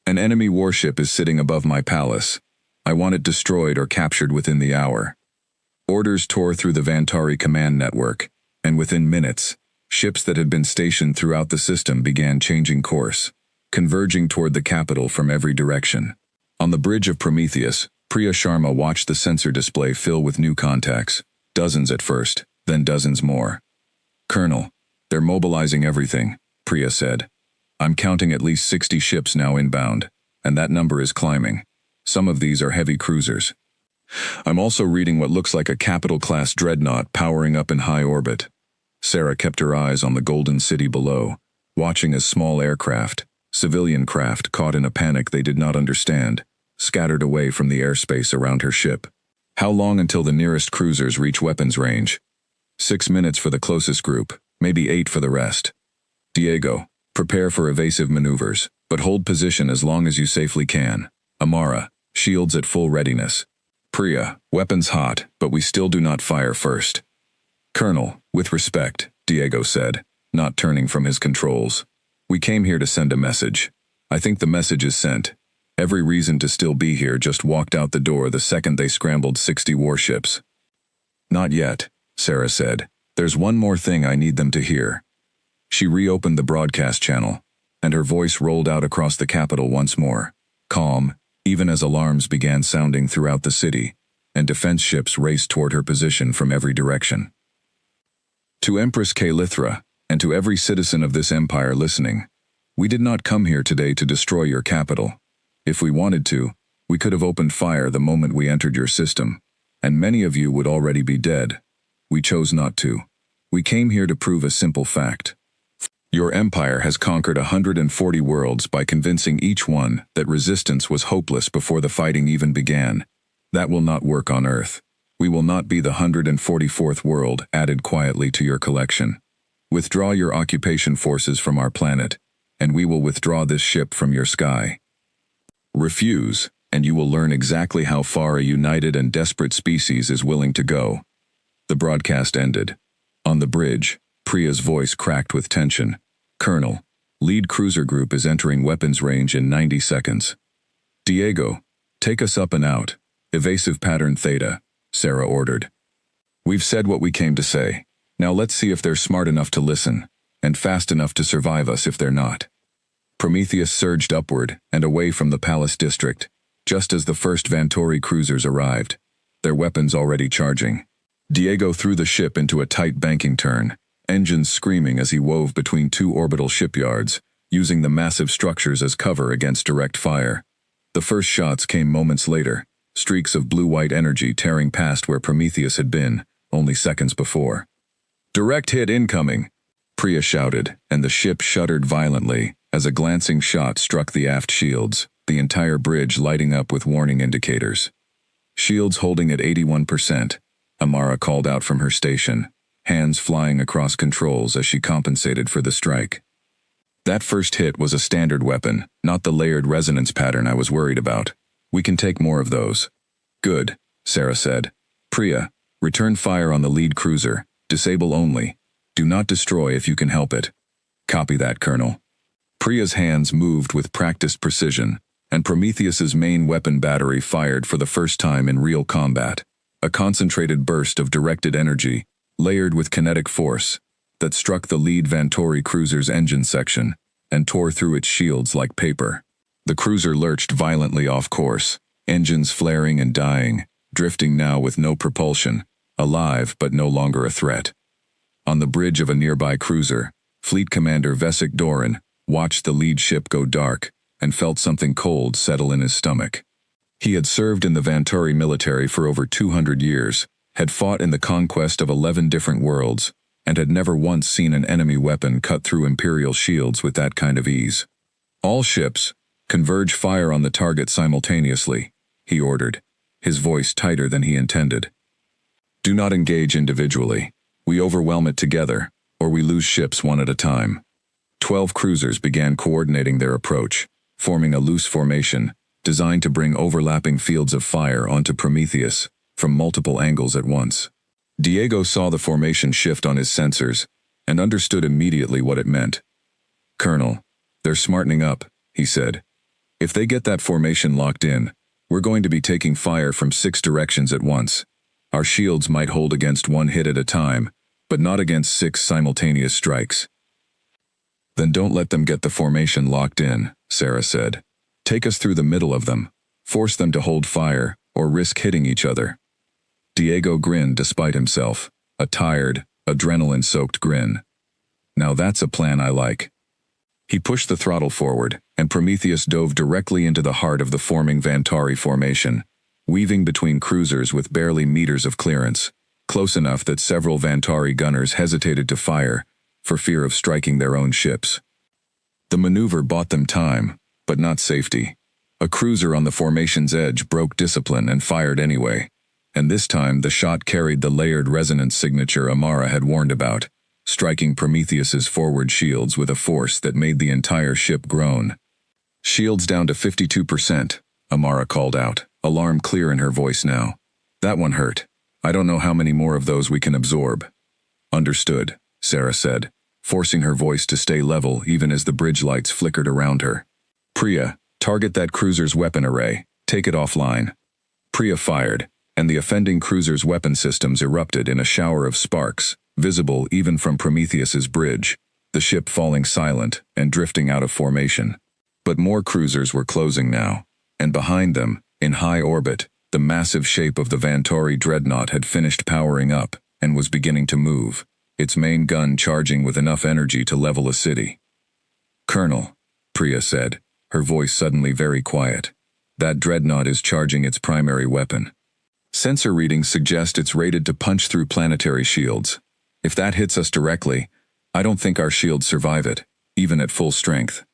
An enemy warship is sitting above my palace. I want it destroyed or captured within the hour. Orders tore through the Vantari command network, and within minutes, ships that had been stationed throughout the system began changing course, converging toward the capital from every direction. On the bridge of Prometheus, Priya Sharma watched the sensor display fill with new contacts, dozens at first, then dozens more. Colonel, they're mobilizing everything, Priya said. I'm counting at least 60 ships now inbound, and that number is climbing. Some of these are heavy cruisers. I'm also reading what looks like a capital-class dreadnought powering up in high orbit. Sarah kept her eyes on the golden city below, watching as small aircraft, civilian craft caught in a panic they did not understand, scattered away from the airspace around her ship. How long until the nearest cruisers reach weapons range? 6 minutes for the closest group, maybe 8 for the rest. Diego, prepare for evasive maneuvers, but hold position as long as you safely can. Amara, shields at full readiness. Priya, weapons hot, but we still do not fire first. Colonel, with respect, Diego said, not turning from his controls. We came here to send a message. I think the message is sent. Every reason to still be here just walked out the door the second they scrambled 60 warships. Not yet, Sarah said. There's one more thing I need them to hear. She reopened the broadcast channel, and her voice rolled out across the capital once more, calm, even as alarms began sounding throughout the city, and defense ships raced toward her position from every direction. To Empress Calithra, and to every citizen of this empire listening, we did not come here today to destroy your capital. If we wanted to, we could have opened fire the moment we entered your system, and many of you would already be dead. We chose not to. We came here to prove a simple fact. Your empire has conquered 140 worlds by convincing each one that resistance was hopeless before the fighting even began. That will not work on Earth. We will not be the 144th world added quietly to your collection. Withdraw your occupation forces from our planet, and we will withdraw this ship from your sky. Refuse, and you will learn exactly how far a united and desperate species is willing to go. The broadcast ended. On the bridge, Priya's voice cracked with tension. Colonel, lead cruiser group is entering weapons range in 90 seconds. Diego, take us up and out. Evasive pattern Theta, Sarah ordered. We've said what we came to say. Now let's see if they're smart enough to listen, and fast enough to survive us if they're not. Prometheus surged upward and away from the palace district, just as the first Vantori cruisers arrived, their weapons already charging. Diego threw the ship into a tight banking turn, engines screaming as he wove between 2 orbital shipyards, using the massive structures as cover against direct fire. The first shots came moments later, streaks of blue-white energy tearing past where Prometheus had been, only seconds before. Direct hit incoming, Priya shouted, and the ship shuddered violently as a glancing shot struck the aft shields, the entire bridge lighting up with warning indicators. Shields holding at 81%, Amara called out from her station, hands flying across controls as she compensated for the strike. That first hit was a standard weapon, not the layered resonance pattern I was worried about. We can take more of those. Good, Sarah said. Priya, return fire on the lead cruiser, disable only. Do not destroy if you can help it. Copy that, Colonel. Priya's hands moved with practiced precision, and Prometheus's main weapon battery fired for the first time in real combat, a concentrated burst of directed energy, layered with kinetic force, that struck the lead Vantori cruiser's engine section and tore through its shields like paper. The cruiser lurched violently off course, engines flaring and dying, drifting now with no propulsion, alive but no longer a threat. On the bridge of a nearby cruiser, Fleet Commander Vesic Doran watched the lead ship go dark and felt something cold settle in his stomach. He had served in the Vantari military for over 200 years, had fought in the conquest of 11 different worlds, and had never once seen an enemy weapon cut through Imperial shields with that kind of ease. "All ships, converge fire on the target simultaneously," he ordered, his voice tighter than he intended. "Do not engage individually. We overwhelm it together, or we lose ships one at a time." 12 cruisers began coordinating their approach, forming a loose formation, designed to bring overlapping fields of fire onto Prometheus from multiple angles at once. Diego saw the formation shift on his sensors, and understood immediately what it meant. "Colonel, they're smartening up," he said. "If they get that formation locked in, we're going to be taking fire from 6 directions at once. Our shields might hold against 1 hit at a time, but not against 6 simultaneous strikes." "Then don't let them get the formation locked in," Sarah said. "Take us through the middle of them, force them to hold fire, or risk hitting each other." Diego grinned despite himself, a tired, adrenaline-soaked grin. "Now that's a plan I like." He pushed the throttle forward, and Prometheus dove directly into the heart of the forming Vantari formation, weaving between cruisers with barely meters of clearance, close enough that several Vantari gunners hesitated to fire, for fear of striking their own ships. The maneuver bought them time, but not safety. A cruiser on the formation's edge broke discipline and fired anyway, and this time the shot carried the layered resonance signature Amara had warned about, striking Prometheus's forward shields with a force that made the entire ship groan. "Shields down to 52%, Amara called out, alarm clear in her voice now. "That one hurt. I don't know how many more of those we can absorb." "Understood," Sarah said, forcing her voice to stay level even as the bridge lights flickered around her. "Priya, target that cruiser's weapon array. Take it offline." Priya fired, and the offending cruiser's weapon systems erupted in a shower of sparks, visible even from Prometheus's bridge, the ship falling silent and drifting out of formation. But more cruisers were closing now, and behind them, in high orbit, the massive shape of the Vantari dreadnought had finished powering up and was beginning to move, its main gun charging with enough energy to level a city. "Colonel," Priya said, her voice suddenly very quiet, "that dreadnought is charging its primary weapon. Sensor readings suggest it's rated to punch through planetary shields. If that hits us directly, I don't think our shields survive it, even at full strength."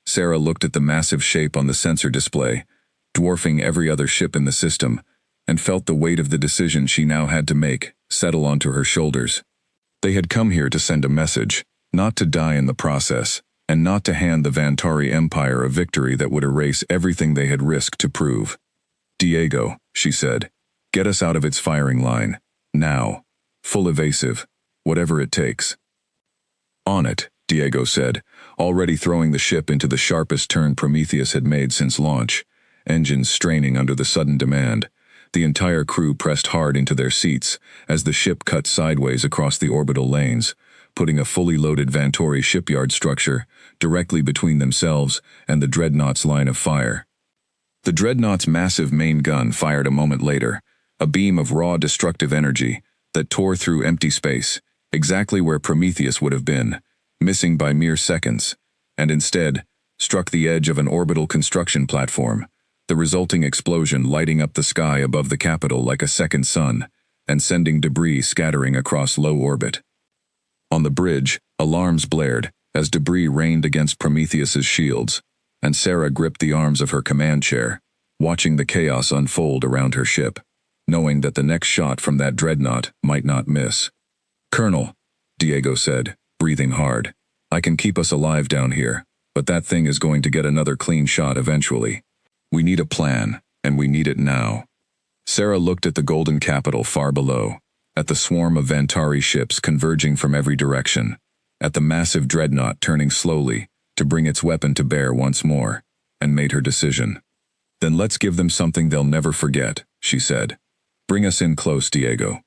Sarah looked at the massive shape on the sensor display, dwarfing every other ship in the system, and felt the weight of the decision she now had to make settle onto her shoulders. They had come here to send a message, not to die in the process, and not to hand the Vantari Empire a victory that would erase everything they had risked to prove. "Diego," she said, "get us out of its firing line. Now. Full evasive. Whatever it takes." "On it," Diego said, already throwing the ship into the sharpest turn Prometheus had made since launch, engines straining under the sudden demand. The entire crew pressed hard into their seats as the ship cut sideways across the orbital lanes, putting a fully loaded Vantari shipyard structure directly between themselves and the dreadnought's line of fire. The dreadnought's massive main gun fired a moment later, a beam of raw destructive energy that tore through empty space, exactly where Prometheus would have been, missing by mere seconds, and instead struck the edge of an orbital construction platform, the resulting explosion lighting up the sky above the capital like a second sun, and sending debris scattering across low orbit. On the bridge, alarms blared as debris rained against Prometheus's shields, and Sarah gripped the arms of her command chair, watching the chaos unfold around her ship, knowing that the next shot from that dreadnought might not miss. "Colonel," Diego said, breathing hard, "I can keep us alive down here, but that thing is going to get another clean shot eventually. We need a plan, and we need it now." Sarah looked at the golden capital far below, at the swarm of Vantari ships converging from every direction, at the massive dreadnought turning slowly to bring its weapon to bear once more, and made her decision. "Then let's give them something they'll never forget," she said. "Bring us in close, Diego.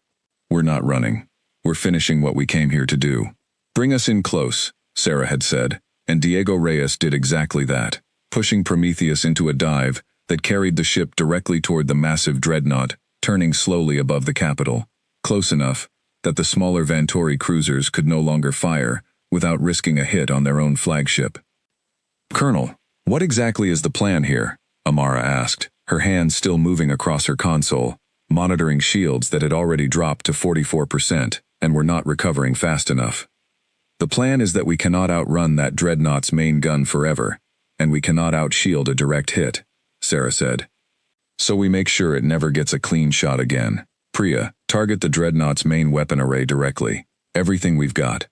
We're not running. We're finishing what we came here to do." "Bring us in close," Sarah had said, and Diego Reyes did exactly that, pushing Prometheus into a dive that carried the ship directly toward the massive dreadnought, turning slowly above the capital, close enough that the smaller Vantori cruisers could no longer fire without risking a hit on their own flagship. "Colonel, what exactly is the plan here?" Amara asked, her hands still moving across her console, monitoring shields that had already dropped to 44% and were not recovering fast enough. "The plan is that we cannot outrun that dreadnought's main gun forever, and we cannot outshield a direct hit," Sarah said. "So we make sure it never gets a clean shot again. Priya, target the dreadnought's main weapon array directly. Everything we've got."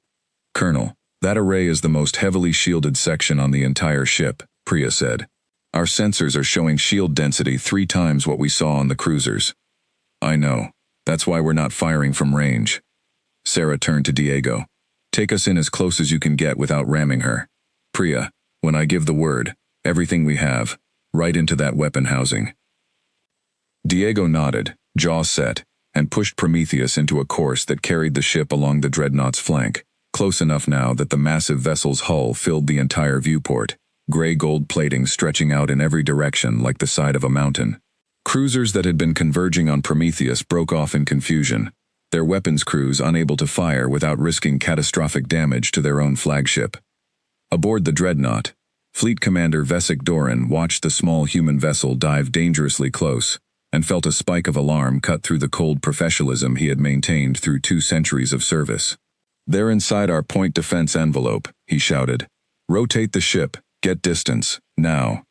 "Colonel, that array is the most heavily shielded section on the entire ship," Priya said. "Our sensors are showing shield density 3 times what we saw on the cruisers." "I know. That's why we're not firing from range." Sarah turned to Diego. "Take us in as close as you can get without ramming her. Priya, when I give the word, everything we have, right into that weapon housing." Diego nodded, jaw set, and pushed Prometheus into a course that carried the ship along the dreadnought's flank, close enough now that the massive vessel's hull filled the entire viewport, gray gold plating stretching out in every direction like the side of a mountain. Cruisers that had been converging on Prometheus broke off in confusion, their weapons crews unable to fire without risking catastrophic damage to their own flagship. Aboard the dreadnought, Fleet Commander Vesic Doran watched the small human vessel dive dangerously close, and felt a spike of alarm cut through the cold professionalism he had maintained through 2 centuries of service. "They're inside our point defense envelope," he shouted. "Rotate the ship, get distance, now."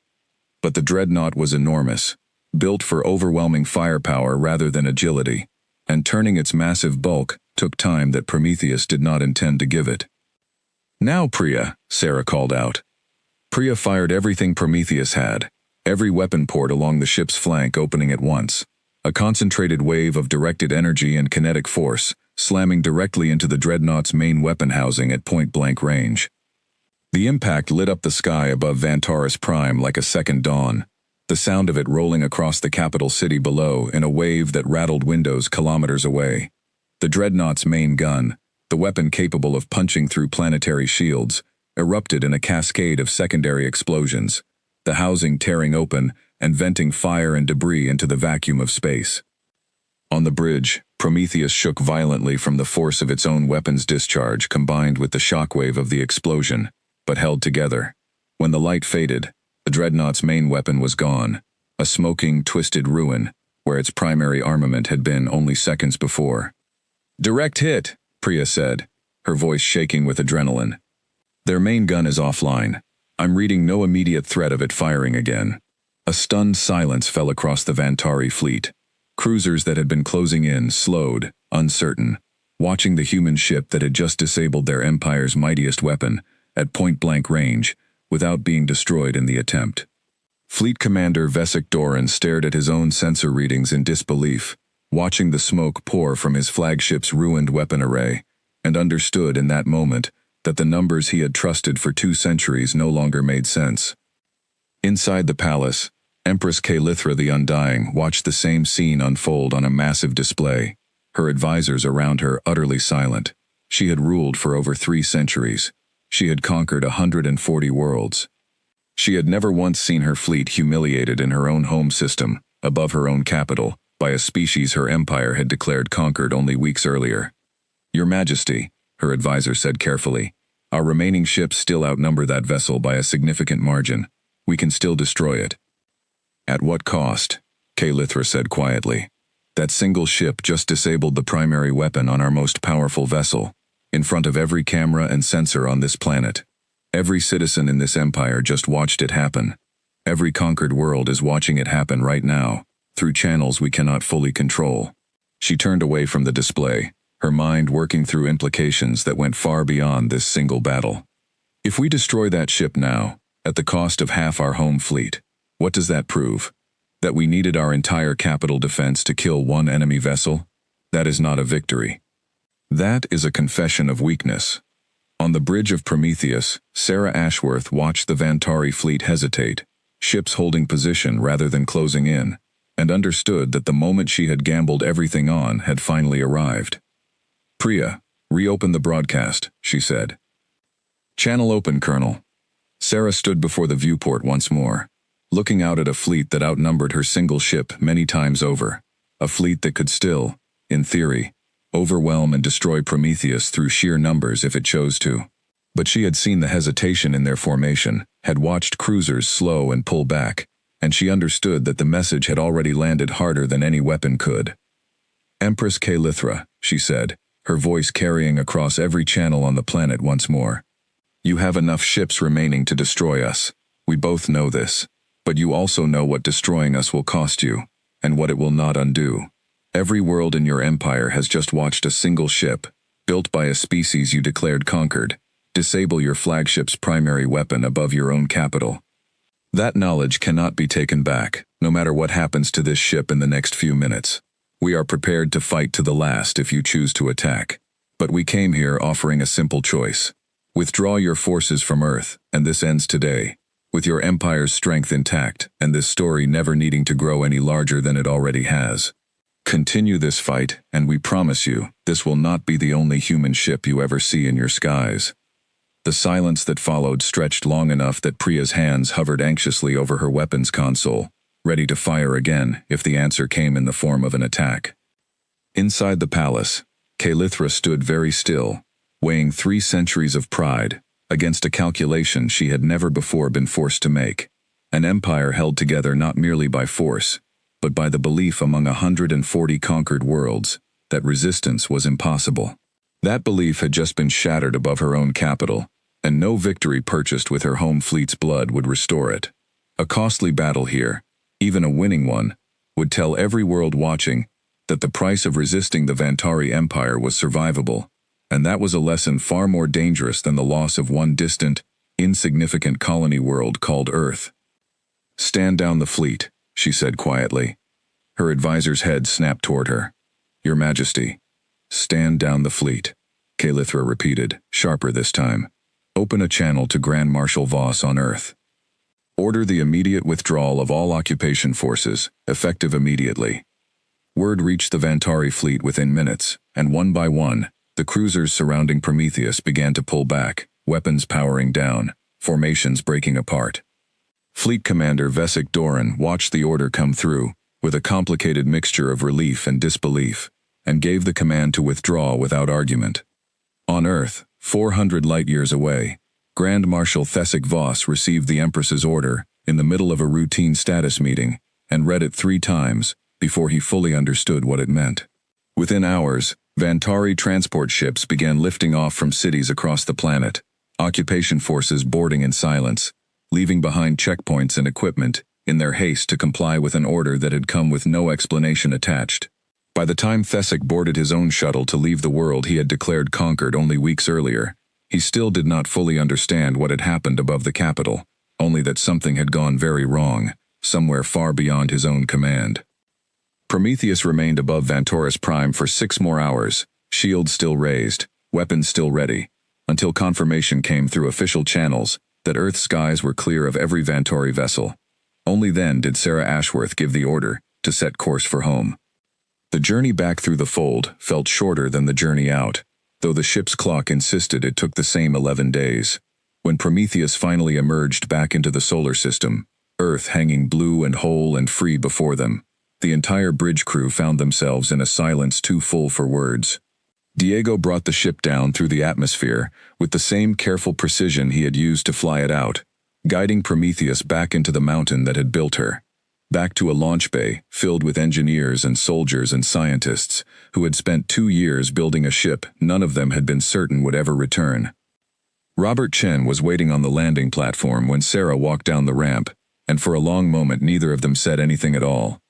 But the dreadnought was enormous, built for overwhelming firepower rather than agility, and turning its massive bulk took time that Prometheus did not intend to give it. "Now, Priya," Sarah called out. Priya fired everything Prometheus had, every weapon port along the ship's flank opening at once, a concentrated wave of directed energy and kinetic force, slamming directly into the dreadnought's main weapon housing at point-blank range. The impact lit up the sky above Vantaris Prime like a second dawn, the sound of it rolling across the capital city below in a wave that rattled windows kilometers away. The dreadnought's main gun, the weapon capable of punching through planetary shields, erupted in a cascade of secondary explosions, the housing tearing open and venting fire and debris into the vacuum of space. On the bridge, Prometheus shook violently from the force of its own weapon's discharge combined with the shockwave of the explosion, but held together. When the light faded, the dreadnought's main weapon was gone, a smoking, twisted ruin, where its primary armament had been only seconds before. "Direct hit," Priya said, her voice shaking with adrenaline. "Their main gun is offline. I'm reading no immediate threat of it firing again." A stunned silence fell across the Vantari fleet. Cruisers that had been closing in slowed, uncertain, watching the human ship that had just disabled their empire's mightiest weapon at point-blank range without being destroyed in the attempt. Fleet Commander Vesic Doran stared at his own sensor readings in disbelief, watching the smoke pour from his flagship's ruined weapon array, and understood in that moment that the numbers he had trusted for 2 centuries no longer made sense. Inside the palace, Empress Kalithra the Undying watched the same scene unfold on a massive display, her advisors around her utterly silent. She had ruled for over 3 centuries. She had conquered 140 worlds. She had never once seen her fleet humiliated in her own home system, above her own capital, by a species her empire had declared conquered only weeks earlier. "Your Majesty," her advisor said carefully, "our remaining ships still outnumber that vessel by a significant margin. We can still destroy it." "At what cost?" Kalithra said quietly. "That single ship just disabled the primary weapon on our most powerful vessel, in front of every camera and sensor on this planet. Every citizen in this empire just watched it happen. Every conquered world is watching it happen right now, through channels we cannot fully control." She turned away from the display, her mind working through implications that went far beyond this single battle. "If we destroy that ship now, at the cost of half our home fleet, what does that prove? That we needed our entire capital defense to kill one enemy vessel? That is not a victory. That is a confession of weakness." On the bridge of Prometheus, Sarah Ashworth watched the Vantari fleet hesitate, ships holding position rather than closing in, and understood that the moment she had gambled everything on had finally arrived. "Priya, reopen the broadcast," she said. "Channel open, Colonel." Sarah stood before the viewport once more, looking out at a fleet that outnumbered her single ship many times over, a fleet that could still, in theory, overwhelm and destroy Prometheus through sheer numbers if it chose to. But she had seen the hesitation in their formation, had watched cruisers slow and pull back, and she understood that the message had already landed harder than any weapon could. "Empress Calithra," she said, her voice carrying across every channel on the planet once more. "You have enough ships remaining to destroy us. We both know this. But you also know what destroying us will cost you, and what it will not undo. Every world in your empire has just watched a single ship, built by a species you declared conquered, disable your flagship's primary weapon above your own capital. That knowledge cannot be taken back, no matter what happens to this ship in the next few minutes. We are prepared to fight to the last if you choose to attack. But we came here offering a simple choice. Withdraw your forces from Earth, and this ends today, with your empire's strength intact, and this story never needing to grow any larger than it already has. Continue this fight, and we promise you, this will not be the only human ship you ever see in your skies." The silence that followed stretched long enough that Priya's hands hovered anxiously over her weapons console, ready to fire again if the answer came in the form of an attack. Inside the palace, Calithra stood very still, weighing 3 centuries of pride against a calculation she had never before been forced to make. An empire held together not merely by force, but by the belief among 140 conquered worlds that resistance was impossible. That belief had just been shattered above her own capital, and no victory purchased with her home fleet's blood would restore it. A costly battle here, even a winning one, would tell every world watching that the price of resisting the Vantari Empire was survivable, and that was a lesson far more dangerous than the loss of one distant, insignificant colony world called Earth. "Stand down the fleet," she said quietly. Her advisor's head snapped toward her. "Your Majesty." "Stand down the fleet," Calithra repeated, sharper this time. "Open a channel to Grand Marshal Voss on Earth. Order the immediate withdrawal of all occupation forces, effective immediately." Word reached the Vantari fleet within minutes, and one by one, the cruisers surrounding Prometheus began to pull back, weapons powering down, formations breaking apart. Fleet Commander Vesik Doran watched the order come through, with a complicated mixture of relief and disbelief, and gave the command to withdraw without argument. On Earth, 400 light-years away, Grand Marshal Thesik Voss received the Empress's order in the middle of a routine status meeting, and read it 3 times before he fully understood what it meant. Within hours, Vantari transport ships began lifting off from cities across the planet, occupation forces boarding in silence, leaving behind checkpoints and equipment in their haste to comply with an order that had come with no explanation attached. By the time Thesik boarded his own shuttle to leave the world he had declared conquered only weeks earlier, he still did not fully understand what had happened above the capital, only that something had gone very wrong, somewhere far beyond his own command. Prometheus remained above Vantaurus Prime for 6 more hours, shields still raised, weapons still ready, until confirmation came through official channels that Earth's skies were clear of every Vantari vessel. Only then did Sarah Ashworth give the order to set course for home. The journey back through the fold felt shorter than the journey out, though the ship's clock insisted it took the same 11 days. When Prometheus finally emerged back into the solar system, Earth hanging blue and whole and free before them, the entire bridge crew found themselves in a silence too full for words. Diego brought the ship down through the atmosphere with the same careful precision he had used to fly it out, guiding Prometheus back into the mountain that had built her, back to a launch bay filled with engineers and soldiers and scientists who had spent 2 years building a ship none of them had been certain would ever return. Robert Chen was waiting on the landing platform when Sarah walked down the ramp, and for a long moment neither of them said anything at all.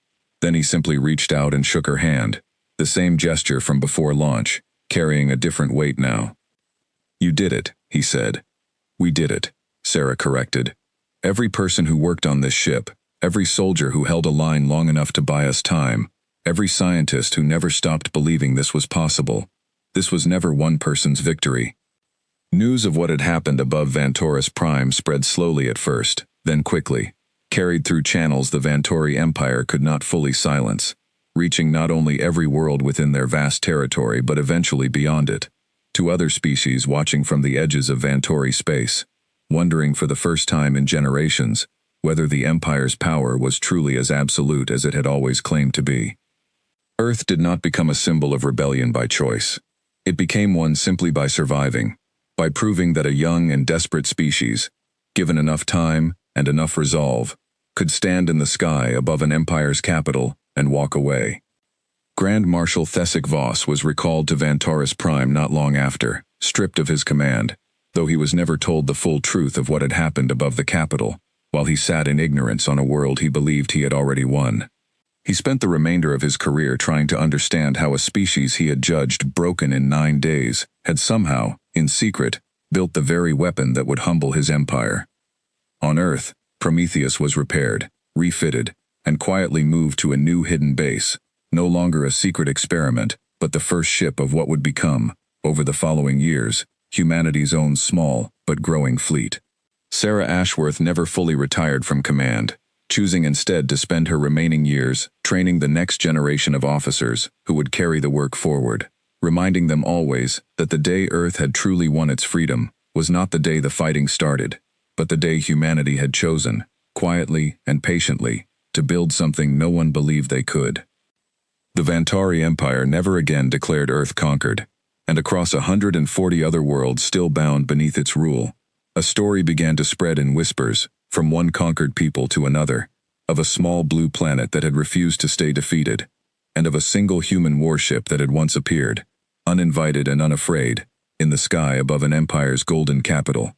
Then he simply reached out and shook her hand, the same gesture from before launch, carrying a different weight now. "You did it," he said. "We did it," Sarah corrected. "Every person who worked on this ship, every soldier who held a line long enough to buy us time, every scientist who never stopped believing this was possible. This was never one person's victory." News of what had happened above Vantaurus Prime spread slowly at first, then quickly, carried through channels the Vantari Empire could not fully silence, reaching not only every world within their vast territory but eventually beyond it, to other species watching from the edges of Vantari space, wondering for the first time in generations whether the Empire's power was truly as absolute as it had always claimed to be. Earth did not become a symbol of rebellion by choice. It became one simply by surviving, by proving that a young and desperate species, given enough time and enough resolve, could stand in the sky above an empire's capital and walk away. Grand Marshal Thesic Voss was recalled to Vantaurus Prime not long after, stripped of his command, though he was never told the full truth of what had happened above the capital, while he sat in ignorance on a world he believed he had already won. He spent the remainder of his career trying to understand how a species he had judged broken in 9 days had somehow, in secret, built the very weapon that would humble his empire. On Earth, Prometheus was repaired, refitted, and quietly moved to a new hidden base, no longer a secret experiment, but the first ship of what would become, over the following years, humanity's own small but growing fleet. Sarah Ashworth never fully retired from command, choosing instead to spend her remaining years training the next generation of officers who would carry the work forward, reminding them always that the day Earth had truly won its freedom was not the day the fighting started, but the day humanity had chosen, quietly and patiently, to build something no one believed they could. The Vantauri Empire never again declared Earth conquered, and across 140 other worlds still bound beneath its rule, a story began to spread in whispers, from one conquered people to another, of a small blue planet that had refused to stay defeated, and of a single human warship that had once appeared, uninvited and unafraid, in the sky above an empire's golden capital.